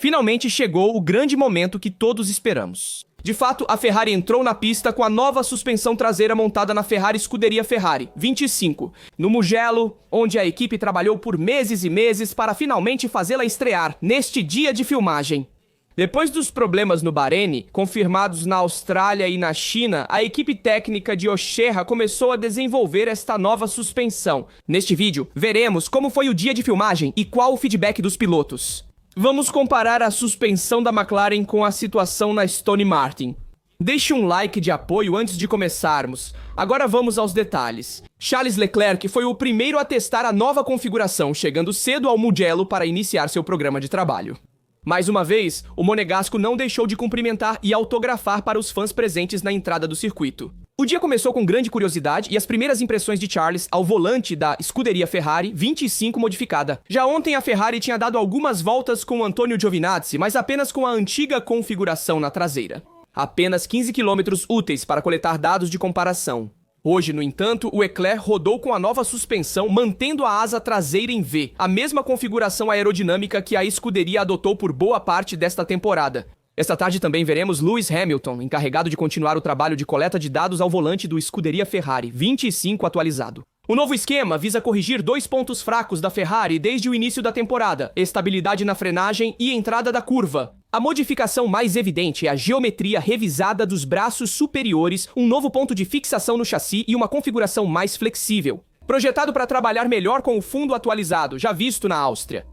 Finalmente chegou o grande momento que todos esperamos. De fato, a Ferrari entrou na pista com a nova suspensão traseira montada na Ferrari Scuderia Ferrari 25, no Mugello, onde a equipe trabalhou por meses e meses para finalmente fazê-la estrear neste dia de filmagem. Depois dos problemas no Bahrein, confirmados na Austrália e na China, a equipe técnica de Oshera começou a desenvolver esta nova suspensão. Neste vídeo, veremos como foi o dia de filmagem e qual o feedback dos pilotos. Vamos comparar a suspensão da McLaren com a situação na Aston Martin. Deixe um like de apoio antes de começarmos. Agora vamos aos detalhes. Charles Leclerc foi o primeiro a testar a nova configuração, chegando cedo ao Mugello para iniciar seu programa de trabalho. Mais uma vez, o monegasco não deixou de cumprimentar e autografar para os fãs presentes na entrada do circuito. O dia começou com grande curiosidade e as primeiras impressões de Charles ao volante da Scuderia Ferrari 25 modificada. Já ontem a Ferrari tinha dado algumas voltas com Antonio Giovinazzi, mas apenas com a antiga configuração na traseira. Apenas 15 km úteis para coletar dados de comparação. Hoje, no entanto, o Leclerc rodou com a nova suspensão, mantendo a asa traseira em V, a mesma configuração aerodinâmica que a escuderia adotou por boa parte desta temporada. Esta tarde também veremos Lewis Hamilton, encarregado de continuar o trabalho de coleta de dados ao volante do Scuderia Ferrari 25 atualizado. O novo esquema visa corrigir 2 pontos fracos da Ferrari desde o início da temporada: estabilidade na frenagem e entrada da curva. A modificação mais evidente é a geometria revisada dos braços superiores, um novo ponto de fixação no chassi e uma configuração mais flexível. Projetado para trabalhar melhor com o fundo atualizado, já visto na Áustria.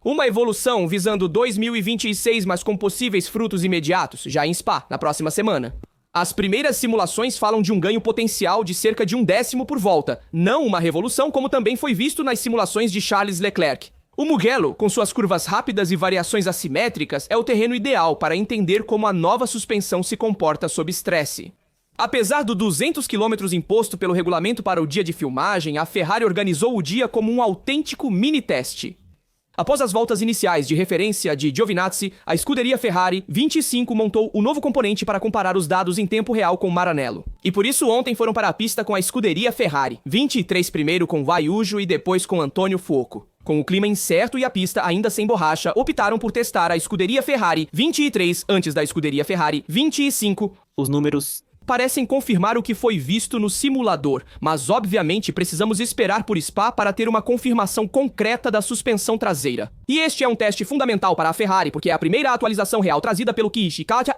Uma evolução visando 2026, mas com possíveis frutos imediatos, já em Spa, na próxima semana. As primeiras simulações falam de um ganho potencial de cerca de 1/10 por volta, não uma revolução como também foi visto nas simulações de Charles Leclerc. O Mugello, com suas curvas rápidas e variações assimétricas, é o terreno ideal para entender como a nova suspensão se comporta sob estresse. Apesar do 200 km imposto pelo regulamento para o dia de filmagem, a Ferrari organizou o dia como um autêntico mini-teste. Após as voltas iniciais de referência de Giovinazzi, a Scuderia Ferrari 25 montou o novo componente para comparar os dados em tempo real com Maranello. E por isso ontem foram para a pista com a Scuderia Ferrari 23 primeiro com Vaiujo e depois com Antonio Fuoco. Com o clima incerto e a pista ainda sem borracha, optaram por testar a Scuderia Ferrari 23 antes da Scuderia Ferrari 25. Os números parecem confirmar o que foi visto no simulador, mas obviamente precisamos esperar por Spa para ter uma confirmação concreta da suspensão traseira. E este é um teste fundamental para a Ferrari, porque é a primeira atualização real trazida pelo Katja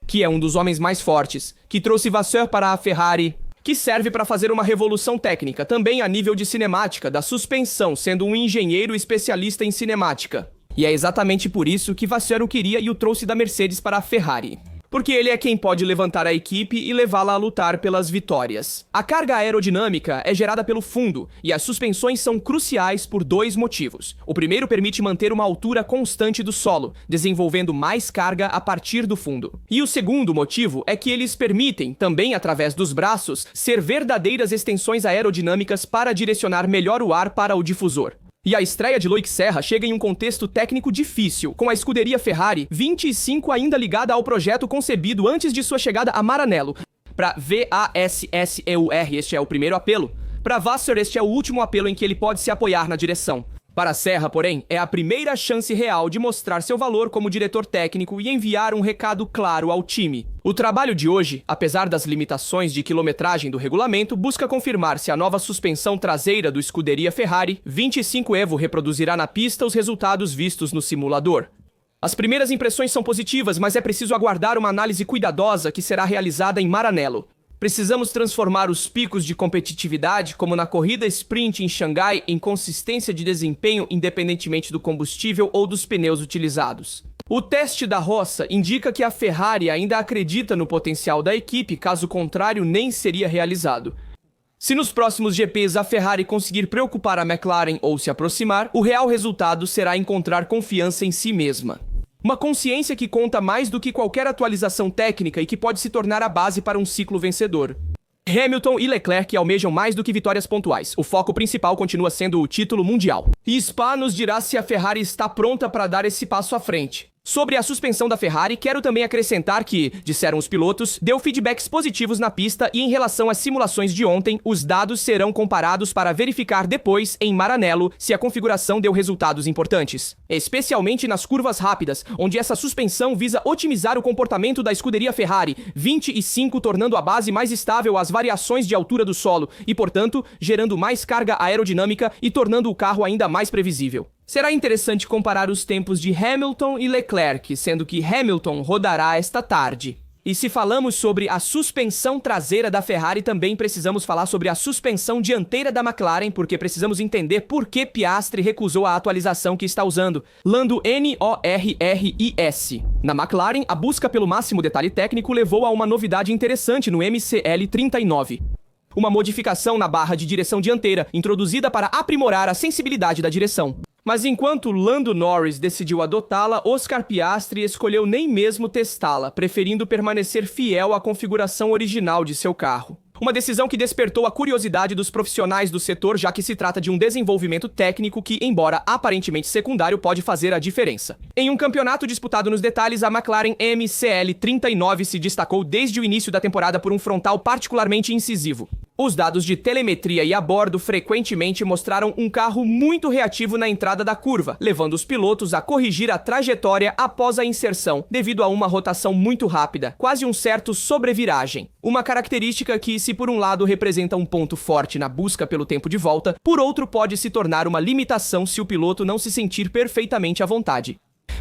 que é um dos homens mais fortes, que trouxe Vasseur para a Ferrari, que serve para fazer uma revolução técnica, também a nível de cinemática, da suspensão, sendo um engenheiro especialista em cinemática. E é exatamente por isso que Vasseur o queria e o trouxe da Mercedes para a Ferrari. Porque ele é quem pode levantar a equipe e levá-la a lutar pelas vitórias. A carga aerodinâmica é gerada pelo fundo, e as suspensões são cruciais por 2 motivos. O primeiro permite manter uma altura constante do solo, desenvolvendo mais carga a partir do fundo. E o segundo motivo é que eles permitem, também através dos braços, ser verdadeiras extensões aerodinâmicas para direcionar melhor o ar para o difusor. E a estreia de Loic Serra chega em um contexto técnico difícil, com a Scuderia Ferrari 25 ainda ligada ao projeto concebido antes de sua chegada a Maranello. Para VASSEUR, este é o primeiro apelo. Para Vasseur, este é o último apelo em que ele pode se apoiar na direção. Para Serra, porém, é a primeira chance real de mostrar seu valor como diretor técnico e enviar um recado claro ao time. O trabalho de hoje, apesar das limitações de quilometragem do regulamento, busca confirmar se a nova suspensão traseira do Scuderia Ferrari 25 Evo reproduzirá na pista os resultados vistos no simulador. As primeiras impressões são positivas, mas é preciso aguardar uma análise cuidadosa que será realizada em Maranello. Precisamos transformar os picos de competitividade, como na corrida sprint em Xangai, em consistência de desempenho independentemente do combustível ou dos pneus utilizados. O teste da roça indica que a Ferrari ainda acredita no potencial da equipe, caso contrário nem seria realizado. Se nos próximos GPs a Ferrari conseguir preocupar a McLaren ou se aproximar, o real resultado será encontrar confiança em si mesma. Uma consciência que conta mais do que qualquer atualização técnica e que pode se tornar a base para um ciclo vencedor. Hamilton e Leclerc almejam mais do que vitórias pontuais. O foco principal continua sendo o título mundial. E Spa nos dirá se a Ferrari está pronta para dar esse passo à frente. Sobre a suspensão da Ferrari, quero também acrescentar que, disseram os pilotos, deu feedbacks positivos na pista e em relação às simulações de ontem, os dados serão comparados para verificar depois, em Maranello, se a configuração deu resultados importantes. Especialmente nas curvas rápidas, onde essa suspensão visa otimizar o comportamento da escuderia Ferrari, 25 tornando a base mais estável às variações de altura do solo e, portanto, gerando mais carga aerodinâmica e tornando o carro ainda mais previsível. Será interessante comparar os tempos de Hamilton e Leclerc, sendo que Hamilton rodará esta tarde. E se falamos sobre a suspensão traseira da Ferrari, também precisamos falar sobre a suspensão dianteira da McLaren, porque precisamos entender por que Piastri recusou a atualização que está usando, Lando NORRIS. Na McLaren, a busca pelo máximo detalhe técnico levou a uma novidade interessante no MCL39. Uma modificação na barra de direção dianteira, introduzida para aprimorar a sensibilidade da direção. Mas enquanto Lando Norris decidiu adotá-la, Oscar Piastri escolheu nem mesmo testá-la, preferindo permanecer fiel à configuração original de seu carro. Uma decisão que despertou a curiosidade dos profissionais do setor, já que se trata de um desenvolvimento técnico que, embora aparentemente secundário, pode fazer a diferença. Em um campeonato disputado nos detalhes, a McLaren MCL39 se destacou desde o início da temporada por um frontal particularmente incisivo. Os dados de telemetria e a bordo frequentemente mostraram um carro muito reativo na entrada da curva, levando os pilotos a corrigir a trajetória após a inserção, devido a uma rotação muito rápida, quase um certo sobreviragem. Uma característica que, se por um lado representa um ponto forte na busca pelo tempo de volta, por outro pode se tornar uma limitação se o piloto não se sentir perfeitamente à vontade.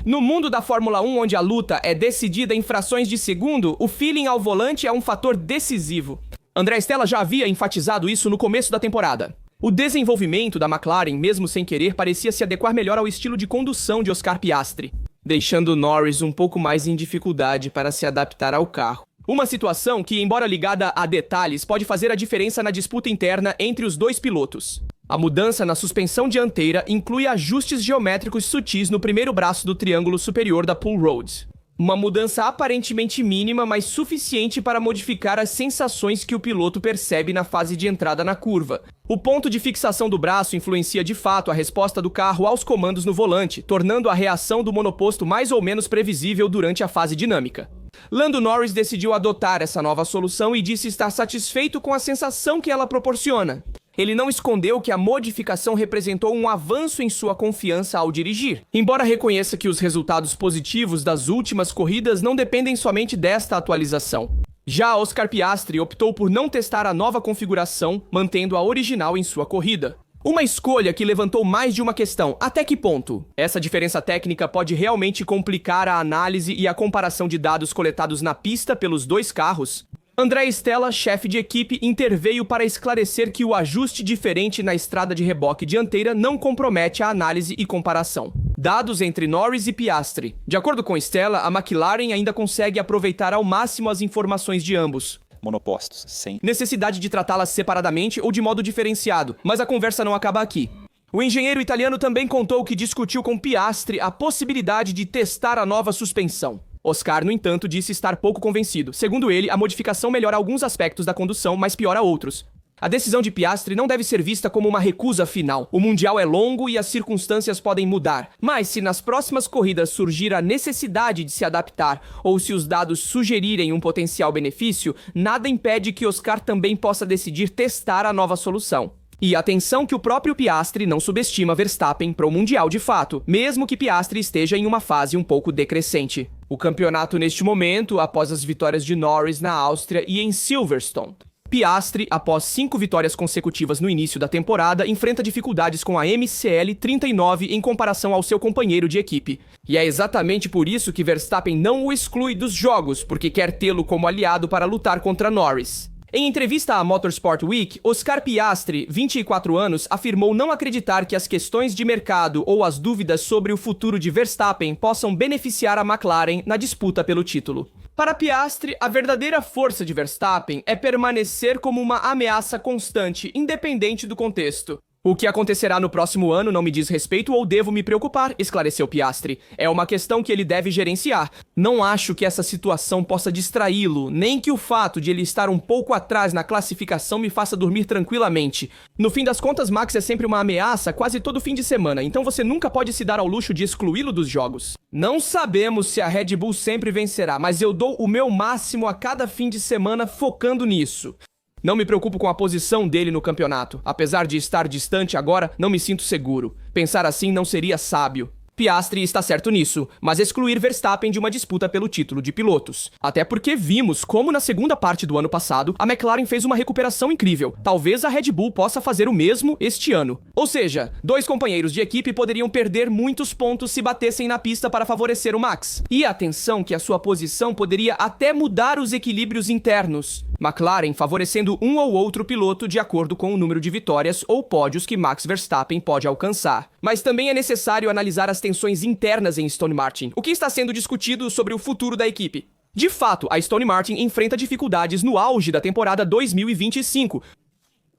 No mundo da Fórmula 1, onde a luta é decidida em frações de segundo, o feeling ao volante é um fator decisivo. André Stella já havia enfatizado isso no começo da temporada. O desenvolvimento da McLaren, mesmo sem querer, parecia se adequar melhor ao estilo de condução de Oscar Piastri, deixando Norris um pouco mais em dificuldade para se adaptar ao carro. Uma situação que, embora ligada a detalhes, pode fazer a diferença na disputa interna entre os dois pilotos. A mudança na suspensão dianteira inclui ajustes geométricos sutis no primeiro braço do triângulo superior da pull rod. Uma mudança aparentemente mínima, mas suficiente para modificar as sensações que o piloto percebe na fase de entrada na curva. O ponto de fixação do braço influencia de fato a resposta do carro aos comandos no volante, tornando a reação do monoposto mais ou menos previsível durante a fase dinâmica. Lando Norris decidiu adotar essa nova solução e disse estar satisfeito com a sensação que ela proporciona. Ele não escondeu que a modificação representou um avanço em sua confiança ao dirigir, embora reconheça que os resultados positivos das últimas corridas não dependem somente desta atualização. Já Oscar Piastri optou por não testar a nova configuração, mantendo a original em sua corrida. Uma escolha que levantou mais de uma questão: até que ponto essa diferença técnica pode realmente complicar a análise e a comparação de dados coletados na pista pelos dois carros? André Stella, chefe de equipe, interveio para esclarecer que o ajuste diferente na estrada de reboque dianteira não compromete a análise e comparação. Dados entre Norris e Piastri. De acordo com Stella, a McLaren ainda consegue aproveitar ao máximo as informações de ambos. Monopostos, sem necessidade de tratá-las separadamente ou de modo diferenciado, mas a conversa não acaba aqui. O engenheiro italiano também contou que discutiu com Piastri a possibilidade de testar a nova suspensão. Oscar, no entanto, disse estar pouco convencido. Segundo ele, a modificação melhora alguns aspectos da condução, mas piora outros. A decisão de Piastri não deve ser vista como uma recusa final. O Mundial é longo e as circunstâncias podem mudar. Mas se nas próximas corridas surgir a necessidade de se adaptar ou se os dados sugerirem um potencial benefício, nada impede que Oscar também possa decidir testar a nova solução. E atenção que o próprio Piastri não subestima Verstappen para o Mundial de fato, mesmo que Piastri esteja em uma fase um pouco decrescente. O campeonato neste momento, após as vitórias de Norris na Áustria e em Silverstone. Piastri, após 5 vitórias consecutivas no início da temporada, enfrenta dificuldades com a MCL39 em comparação ao seu companheiro de equipe. E é exatamente por isso que Verstappen não o exclui dos jogos, porque quer tê-lo como aliado para lutar contra Norris. Em entrevista à Motorsport Week, Oscar Piastri, 24 anos, afirmou não acreditar que as questões de mercado ou as dúvidas sobre o futuro de Verstappen possam beneficiar a McLaren na disputa pelo título. Para Piastri, a verdadeira força de Verstappen é permanecer como uma ameaça constante, independente do contexto. O que acontecerá no próximo ano não me diz respeito ou devo me preocupar, esclareceu Piastri. É uma questão que ele deve gerenciar. Não acho que essa situação possa distraí-lo, nem que o fato de ele estar um pouco atrás na classificação me faça dormir tranquilamente. No fim das contas, Max é sempre uma ameaça quase todo fim de semana, então você nunca pode se dar ao luxo de excluí-lo dos jogos. Não sabemos se a Red Bull sempre vencerá, mas eu dou o meu máximo a cada fim de semana focando nisso. Não me preocupo com a posição dele no campeonato. Apesar de estar distante agora, não me sinto seguro. Pensar assim não seria sábio. Piastri está certo nisso, mas excluir Verstappen de uma disputa pelo título de pilotos. Até porque vimos como na segunda parte do ano passado, a McLaren fez uma recuperação incrível. Talvez a Red Bull possa fazer o mesmo este ano. Ou seja, dois companheiros de equipe poderiam perder muitos pontos se batessem na pista para favorecer o Max. E atenção que a sua posição poderia até mudar os equilíbrios internos. McLaren favorecendo um ou outro piloto de acordo com o número de vitórias ou pódios que Max Verstappen pode alcançar. Mas também é necessário analisar as tensões internas em Aston Martin, o que está sendo discutido sobre o futuro da equipe. De fato, a Aston Martin enfrenta dificuldades no auge da temporada 2025.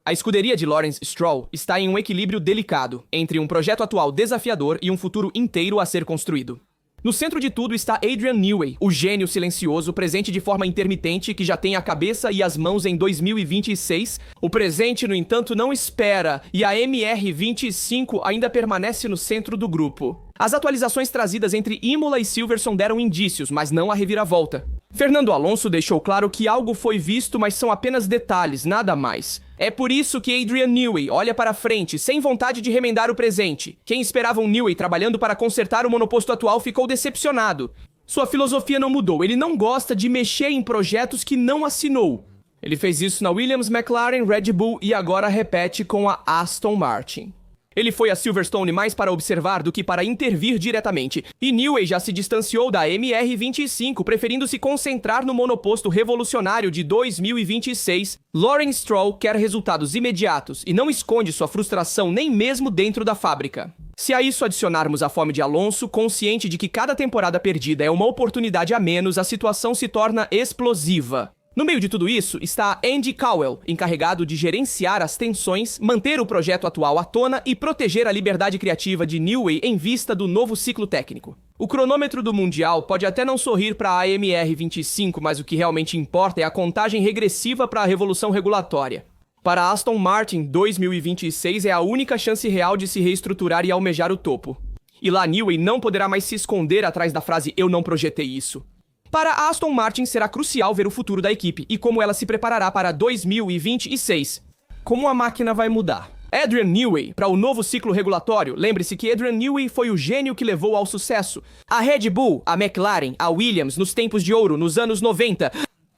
A escuderia de Lawrence Stroll está em um equilíbrio delicado entre um projeto atual desafiador e um futuro inteiro a ser construído. No centro de tudo está Adrian Newey, o gênio silencioso presente de forma intermitente que já tem a cabeça e as mãos em 2026. O presente, no entanto, não espera e a MR25 ainda permanece no centro do grupo. As atualizações trazidas entre Imola e Silverstone deram indícios, mas não a reviravolta. Fernando Alonso deixou claro que algo foi visto, mas são apenas detalhes, nada mais. É por isso que Adrian Newey olha para frente, sem vontade de remendar o presente. Quem esperava um Newey trabalhando para consertar o monoposto atual ficou decepcionado. Sua filosofia não mudou, ele não gosta de mexer em projetos que não assinou. Ele fez isso na Williams, McLaren, Red Bull e agora repete com a Aston Martin. Ele foi a Silverstone mais para observar do que para intervir diretamente, e Newey já se distanciou da MR25, preferindo se concentrar no monoposto revolucionário de 2026. Lawrence Stroll quer resultados imediatos e não esconde sua frustração nem mesmo dentro da fábrica. Se a isso adicionarmos a fome de Alonso, consciente de que cada temporada perdida é uma oportunidade a menos, a situação se torna explosiva. No meio de tudo isso está Andy Cowell, encarregado de gerenciar as tensões, manter o projeto atual à tona e proteger a liberdade criativa de Newey em vista do novo ciclo técnico. O cronômetro do Mundial pode até não sorrir para a MR25, mas o que realmente importa é a contagem regressiva para a revolução regulatória. Para a Aston Martin, 2026 é a única chance real de se reestruturar e almejar o topo. E lá Newey não poderá mais se esconder atrás da frase "eu não projetei isso". Para a Aston Martin será crucial ver o futuro da equipe e como ela se preparará para 2026. Como a máquina vai mudar? Adrian Newey, para o novo ciclo regulatório. Lembre-se que Adrian Newey foi o gênio que levou ao sucesso a Red Bull, a McLaren, a Williams nos tempos de ouro, nos anos 90.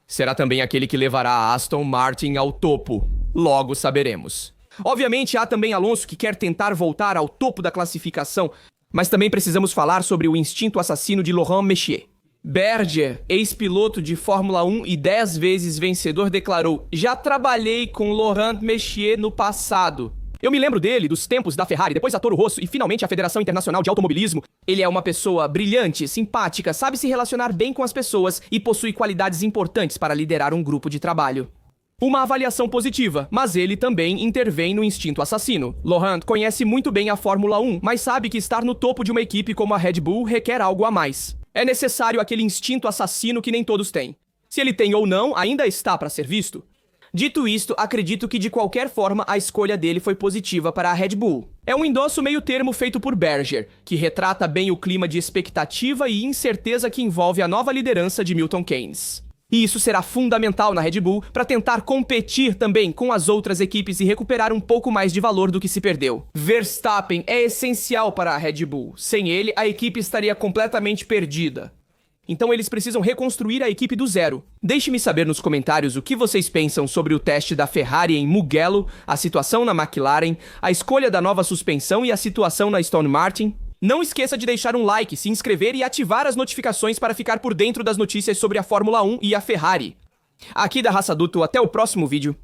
Será também aquele que levará a Aston Martin ao topo. Logo saberemos. Obviamente há também Alonso que quer tentar voltar ao topo da classificação, mas também precisamos falar sobre o instinto assassino de Laurent Mechier. Berger, ex-piloto de Fórmula 1 e 10 vezes vencedor, declarou: "Já trabalhei com Laurent Mechier no passado. Eu me lembro dele, dos tempos da Ferrari, depois a Toro Rosso e finalmente a Federação Internacional de Automobilismo. Ele é uma pessoa brilhante, simpática, sabe se relacionar bem com as pessoas e possui qualidades importantes para liderar um grupo de trabalho." Uma avaliação positiva, mas ele também intervém no instinto assassino. Laurent conhece muito bem a Fórmula 1, mas sabe que estar no topo de uma equipe como a Red Bull requer algo a mais. É necessário aquele instinto assassino que nem todos têm. Se ele tem ou não, ainda está para ser visto. Dito isto, acredito que de qualquer forma a escolha dele foi positiva para a Red Bull. É um endosso meio termo feito por Berger, que retrata bem o clima de expectativa e incerteza que envolve a nova liderança de Milton Keynes. E isso será fundamental na Red Bull para tentar competir também com as outras equipes e recuperar um pouco mais de valor do que se perdeu. Verstappen é essencial para a Red Bull. Sem ele, a equipe estaria completamente perdida. Então eles precisam reconstruir a equipe do zero. Deixe-me saber nos comentários o que vocês pensam sobre o teste da Ferrari em Mugello, a situação na McLaren, a escolha da nova suspensão e a situação na Aston Martin. Não esqueça de deixar um like, se inscrever e ativar as notificações para ficar por dentro das notícias sobre a Fórmula 1 e a Ferrari. Aqui da Raça Adulto, até o próximo vídeo.